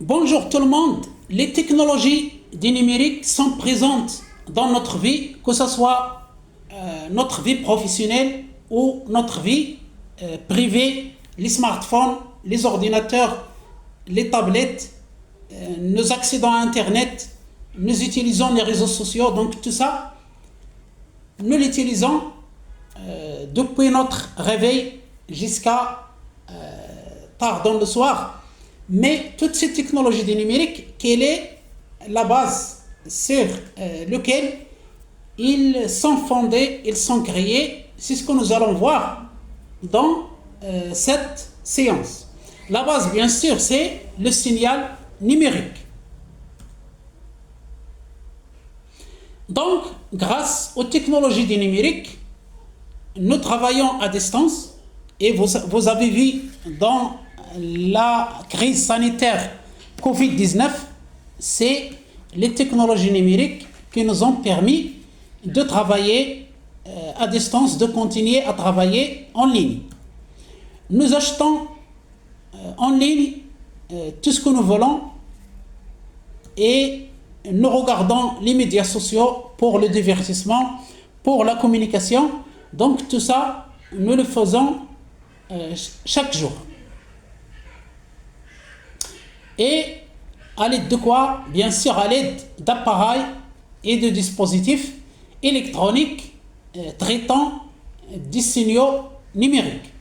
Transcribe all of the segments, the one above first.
Bonjour tout le monde. Les technologies du numérique sont présentes dans notre vie, que ce soit notre vie professionnelle ou notre vie privée, les smartphones, les ordinateurs, les tablettes, nos accédants à Internet, nous utilisons les réseaux sociaux, donc tout ça, nous l'utilisons depuis notre réveil jusqu'à tard dans le soir. Mais toutes ces technologies du numérique, quelle est la base sur laquelle ils sont fondés, ils sont créés? C'est ce que nous allons voir dans cette séance. La base, bien sûr, c'est le signal numérique. Donc, grâce aux technologies du numérique, nous travaillons à distance et vous avez vu dans la crise sanitaire Covid-19, c'est les technologies numériques qui nous ont permis de travailler à distance, de continuer à travailler en ligne. Nous achetons en ligne tout ce que nous voulons et nous regardons les médias sociaux pour le divertissement, pour la communication. Donc tout ça, nous le faisons chaque jour. Et à l'aide de quoi? Bien sûr, à l'aide d'appareils et de dispositifs électroniques traitant des signaux numériques.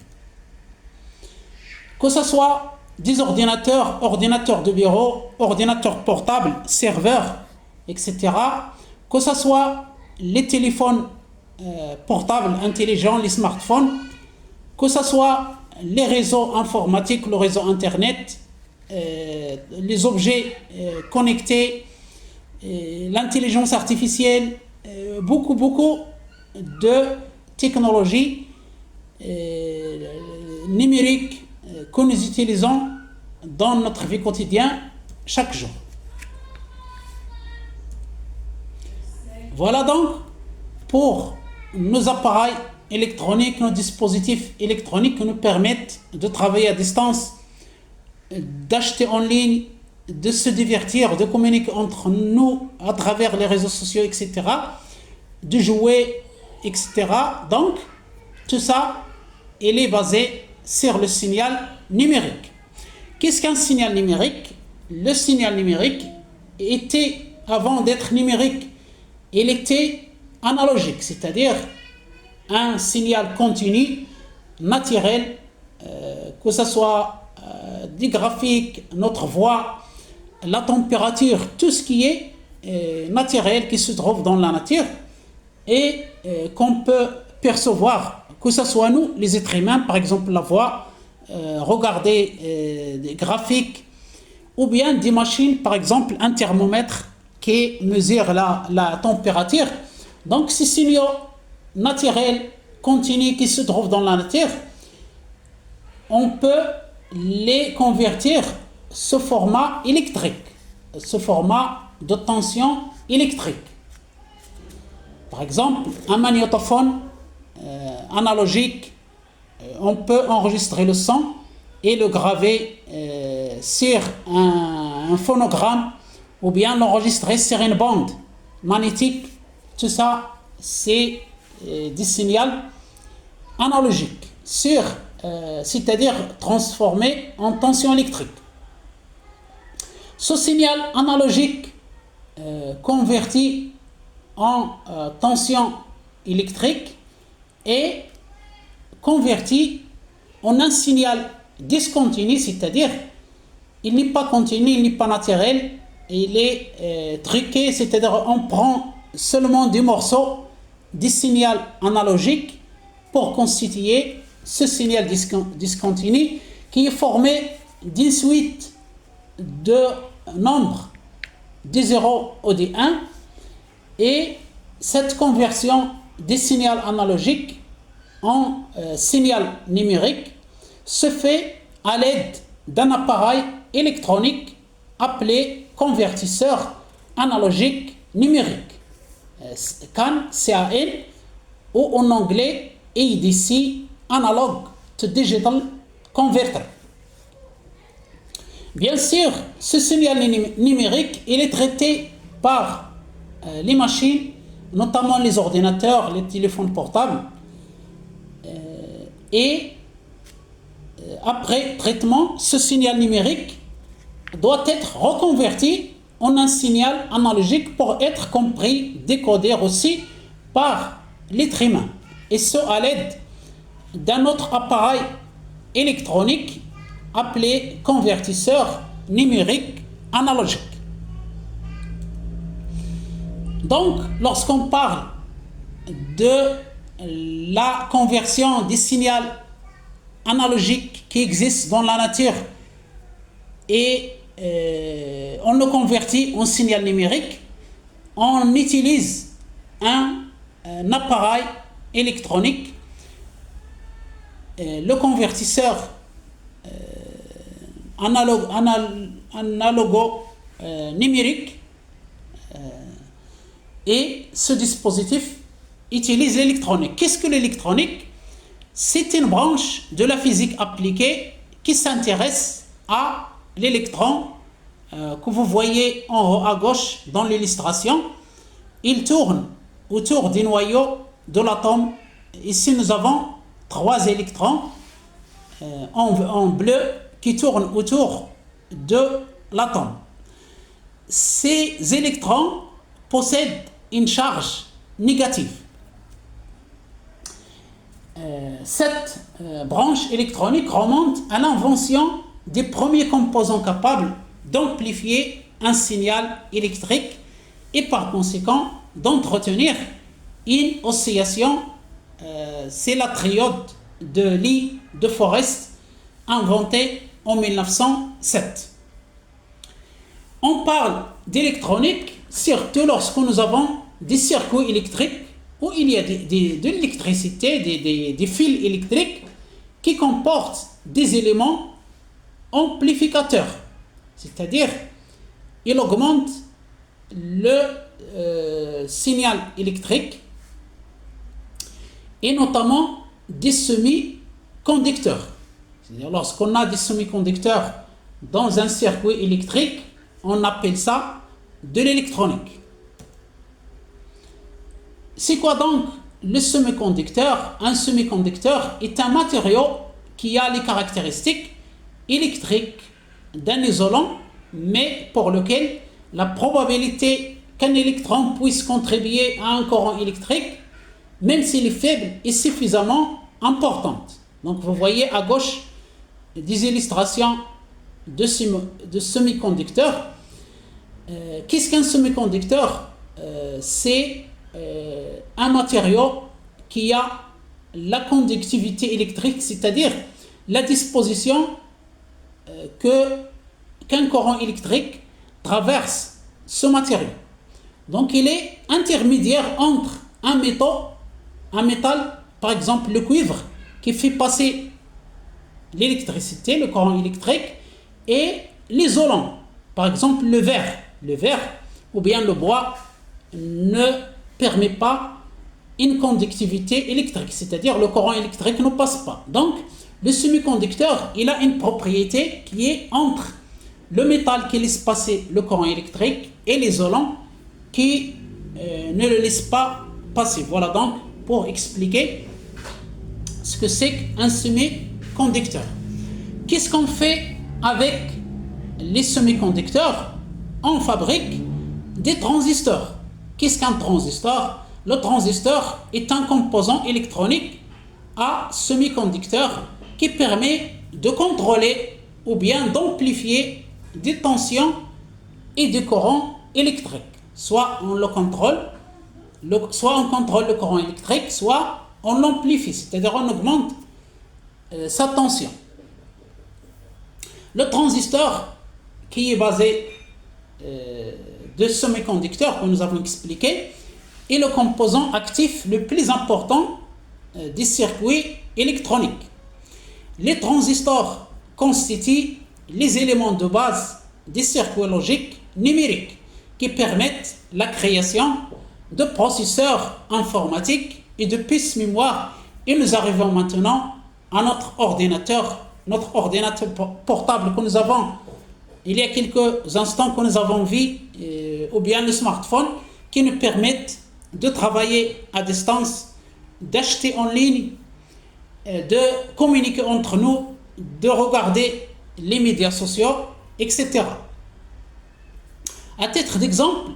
Que ce soit des ordinateurs, ordinateurs de bureau, ordinateurs portables, serveurs, etc. Que ce soit les téléphones portables intelligents, les smartphones, que ce soit les réseaux informatiques, le réseau Internet, les objets connectés, l'intelligence artificielle, beaucoup de technologies numériques que nous utilisons dans notre vie quotidienne chaque jour. Voilà donc pour nos appareils électroniques, nos dispositifs électroniques qui nous permettent de travailler à distance, d'acheter en ligne, de se divertir, de communiquer entre nous à travers les réseaux sociaux, etc., de jouer, etc. Donc, tout ça, il est basé sur le signal numérique. Qu'est-ce qu'un signal numérique? Le signal numérique était, avant d'être numérique, il était analogique, c'est-à-dire un signal continu, naturel, que ce soit des graphiques, notre voix, la température, tout ce qui est naturel, qui se trouve dans la nature et qu'on peut percevoir, que ce soit nous, les êtres humains, par exemple la voix, regarder des graphiques, ou bien des machines, par exemple un thermomètre qui mesure la température. Donc ces signaux naturels, continus, qui se trouvent dans la nature, on peut les convertir ce format électrique, ce format de tension électrique. Par exemple, un magnétophone analogique, on peut enregistrer le son et le graver sur un phonogramme ou bien l'enregistrer sur une bande magnétique. Tout ça, c'est des signaux analogiques, c'est-à-dire transformé en tension électrique. Ce signal analogique converti en tension électrique est converti en un signal discontinu, c'est-à-dire il n'est pas continu, il n'est pas naturel, il est truqué, c'est-à-dire on prend seulement des morceaux des signaux analogiques pour constituer ce signal discontinu qui est formé d'une suite de nombres des 0 ou des 1, et cette conversion des signaux analogiques en signal numérique se fait à l'aide d'un appareil électronique appelé convertisseur analogique numérique, CAN, ou en anglais ADC, Analog to Digital Converter. Bien sûr, ce signal numérique, il est traité par les machines, notamment les ordinateurs, les téléphones portables, et après traitement, ce signal numérique doit être reconverti en un signal analogique pour être compris, décodé aussi par l'être humain, et ce à l'aide d'un autre appareil électronique appelé convertisseur numérique analogique. Donc, lorsqu'on parle de la conversion des signaux analogiques qui existent dans la nature et on le convertit en signal numérique, on utilise un appareil électronique, le convertisseur analogo numérique, et ce dispositif utilise l'électronique. Qu'est-ce que l'électronique? C'est une branche de la physique appliquée qui s'intéresse à l'électron que vous voyez en haut à gauche dans l'illustration. Il tourne autour du noyau de l'atome. Ici, nous avons 3 électrons en bleu qui tournent autour de l'atome. Ces électrons possèdent une charge négative. Cette branche électronique remonte à l'invention des premiers composants capables d'amplifier un signal électrique et par conséquent d'entretenir une oscillation. C'est la triode de Lee de Forest, inventée en 1907. On parle d'électronique surtout lorsque nous avons des circuits électriques où il y a de l'électricité, des fils électriques qui comportent des éléments amplificateurs. C'est-à-dire, il augmente le signal électrique et notamment des semi-conducteurs. C'est-à-dire, lorsqu'on a des semi-conducteurs dans un circuit électrique, on appelle ça de l'électronique. C'est quoi donc le semi-conducteur? Un semi-conducteur est un matériau qui a les caractéristiques électriques d'un isolant, mais pour lequel la probabilité qu'un électron puisse contribuer à un courant électrique, même s'il est faible, est suffisamment importante. Donc vous voyez à gauche des illustrations de semi-conducteurs. Qu'est-ce qu'un semi-conducteur? C'est un matériau qui a la conductivité électrique, c'est-à-dire la disposition qu'un courant électrique traverse ce matériau. Donc il est intermédiaire entre un métal, par exemple le cuivre, qui fait passer l'électricité, le courant électrique, et l'isolant, par exemple le verre. Le verre ou bien le bois ne permet pas une conductivité électrique, c'est-à-dire le courant électrique ne passe pas. Donc, le semi-conducteur, il a une propriété qui est entre le métal qui laisse passer le courant électrique et l'isolant qui ne le laisse pas passer. Voilà donc pour expliquer ce que c'est qu'un semi-conducteur. Qu'est-ce qu'on fait avec les semi-conducteurs? On fabrique des transistors. Qu'est-ce qu'un transistor? Le transistor est un composant électronique à semi-conducteur qui permet de contrôler ou bien d'amplifier des tensions et des courants électriques. Soit on contrôle le courant électrique, soit on l'amplifie, c'est-à-dire on augmente sa tension. Le transistor, qui est basé de semi-conducteurs que nous avons expliqué, est le composant actif le plus important des circuits électroniques. Les transistors constituent les éléments de base des circuits logiques numériques qui permettent la création de processeurs informatiques et de puces mémoire. Et nous arrivons maintenant à notre ordinateur portable que nous avons il y a quelques instants que nous avons vu, ou bien le smartphone, qui nous permettent de travailler à distance, d'acheter en ligne, de communiquer entre nous, de regarder les médias sociaux, etc. À titre d'exemple,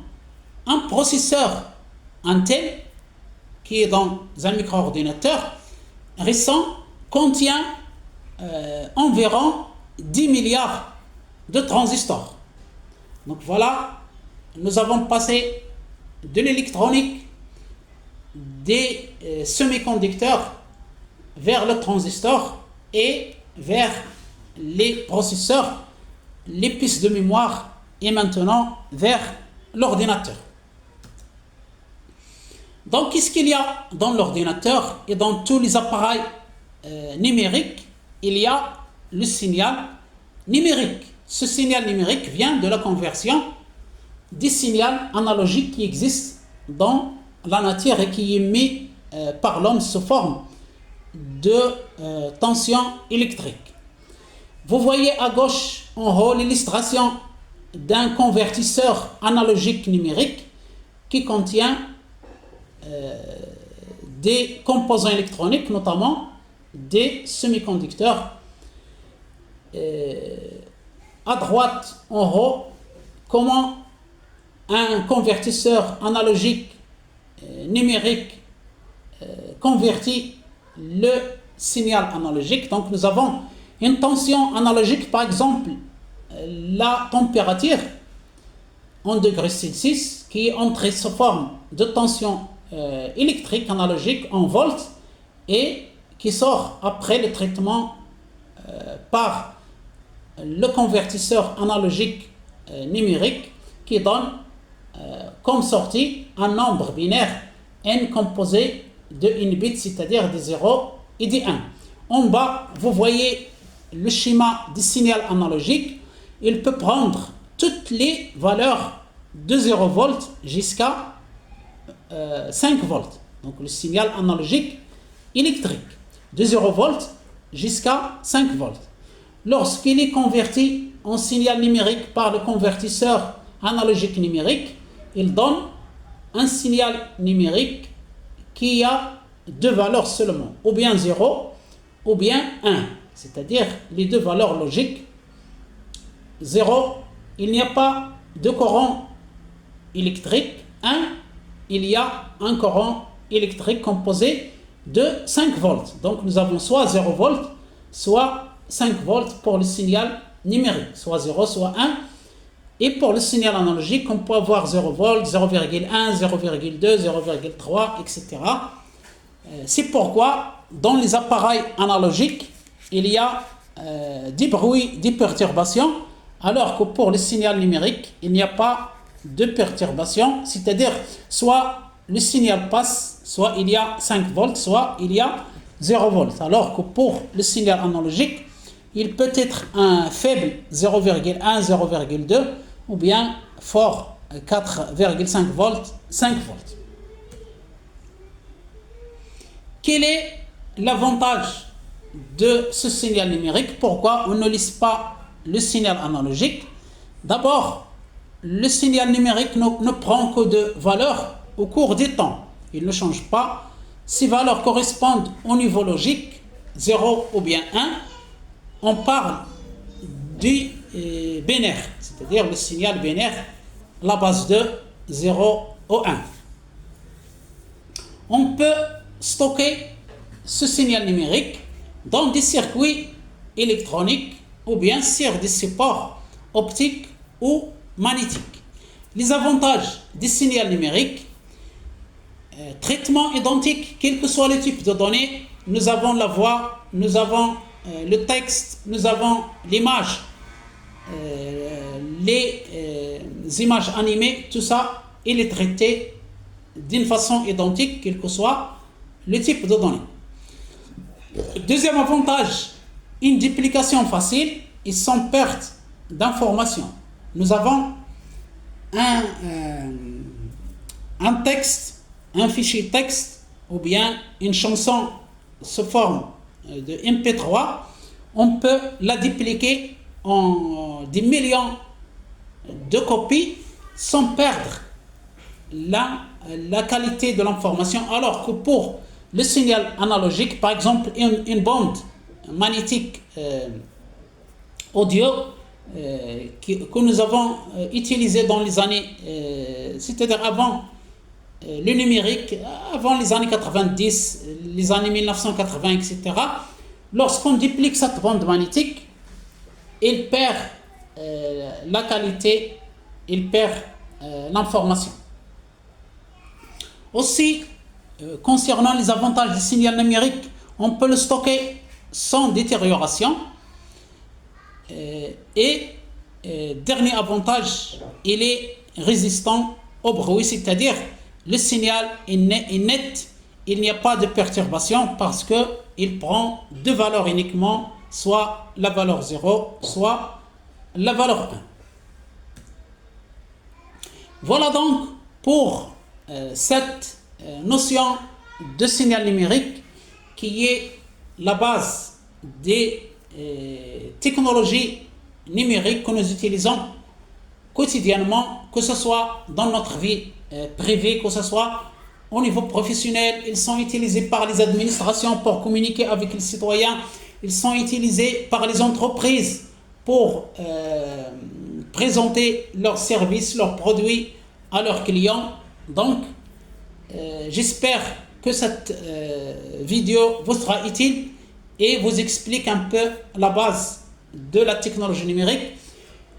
un processeur Intel, qui est dans un micro-ordinateur récent, contient environ 10 milliards de transistors. Donc voilà, nous avons passé de l'électronique, des semi-conducteurs vers le transistor et vers les processeurs, les pistes de mémoire et maintenant vers l'ordinateur. Donc, qu'est-ce qu'il y a dans l'ordinateur et dans tous les appareils numériques? Il y a le signal numérique. Ce signal numérique vient de la conversion des signaux analogiques qui existent dans la nature et qui est mis par l'homme sous forme de tension électrique. Vous voyez à gauche en haut l'illustration d'un convertisseur analogique numérique qui contient des composants électroniques, notamment des semi-conducteurs. À droite, en haut, comment un convertisseur analogique numérique convertit le signal analogique. Donc nous avons une tension analogique, par exemple la température en degrés Celsius qui est entrée sous forme de tension électrique analogique en volts et qui sort après le traitement par le convertisseur analogique numérique qui donne comme sortie un nombre binaire n composé de n bits, c'est-à-dire des 0 et des 1. En bas, vous voyez le schéma du signal analogique. Il peut prendre toutes les valeurs de 0 volts jusqu'à 5 volts. Donc le signal analogique électrique de 0 volts jusqu'à 5 volts. Lorsqu'il est converti en signal numérique par le convertisseur analogique numérique, il donne un signal numérique qui a deux valeurs seulement, ou bien 0 ou bien 1, c'est-à-dire les deux valeurs logiques. 0, il n'y a pas de courant électrique. 1, il y a un courant électrique composé de 5 volts. Donc nous avons soit 0 volts, soit 5 volts pour le signal numérique, soit 0, soit 1. Et pour le signal analogique, on peut avoir 0 volts, 0,1, 0,2, 0,3, etc. C'est pourquoi dans les appareils analogiques, il y a des bruits, des perturbations, alors que pour le signal numérique, il n'y a pas de perturbation, c'est-à-dire soit le signal passe, soit il y a 5 volts, soit il y a 0 volts. Alors que pour le signal analogique, il peut être un faible 0,1, 0,2 ou bien fort 4,5 volts, 5 volts. Quel est l'avantage de ce signal numérique? Pourquoi on ne lise pas le signal analogique? D'abord, le signal numérique ne prend que de valeurs au cours du temps. Il ne change pas. Ces valeurs correspondent au niveau logique, 0 ou bien 1. On parle du binaire, c'est-à-dire le signal binaire, la base de 0 au 1. On peut stocker ce signal numérique dans des circuits électroniques ou bien sur des supports optiques ou magnétiques. Les avantages du signal numérique: traitement identique, quel que soit le type de données. Nous avons la voix, nous avons le texte, nous avons l'image, les images animées, tout ça, il est traité d'une façon identique, quel que soit le type de données. Deuxième avantage, une duplication facile et sans perte d'informations. Nous avons un texte, un fichier texte ou bien une chanson sous forme de MP3, on peut la dupliquer en des millions de copies sans perdre la qualité de l'information, alors que pour le signal analogique, par exemple une bande magnétique audio que nous avons utilisée dans les années, c'est-à-dire avant le numérique, avant les années 90, les années 1980, etc., lorsqu'on duplique cette bande magnétique, il perd la qualité, il perd l'information. Aussi, concernant les avantages du signal numérique, on peut le stocker sans détérioration. Dernier avantage, il est résistant au bruit, c'est-à-dire le signal est net, il n'y a pas de perturbation parce qu'il prend deux valeurs uniquement, soit la valeur 0, soit la valeur 1. Voilà donc pour cette notion de signal numérique qui est la base des technologies numériques que nous utilisons quotidiennement, que ce soit dans notre vie privée, que ce soit au niveau professionnel. Ils sont utilisés par les administrations pour communiquer avec les citoyens, ils sont utilisés par les entreprises pour présenter leurs services, leurs produits à leurs clients. Donc, j'espère que cette vidéo vous sera utile et vous explique un peu la base de la technologie numérique.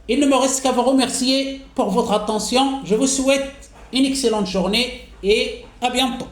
Il ne me reste qu'à vous remercier pour votre attention. Je vous souhaite une excellente journée et à bientôt.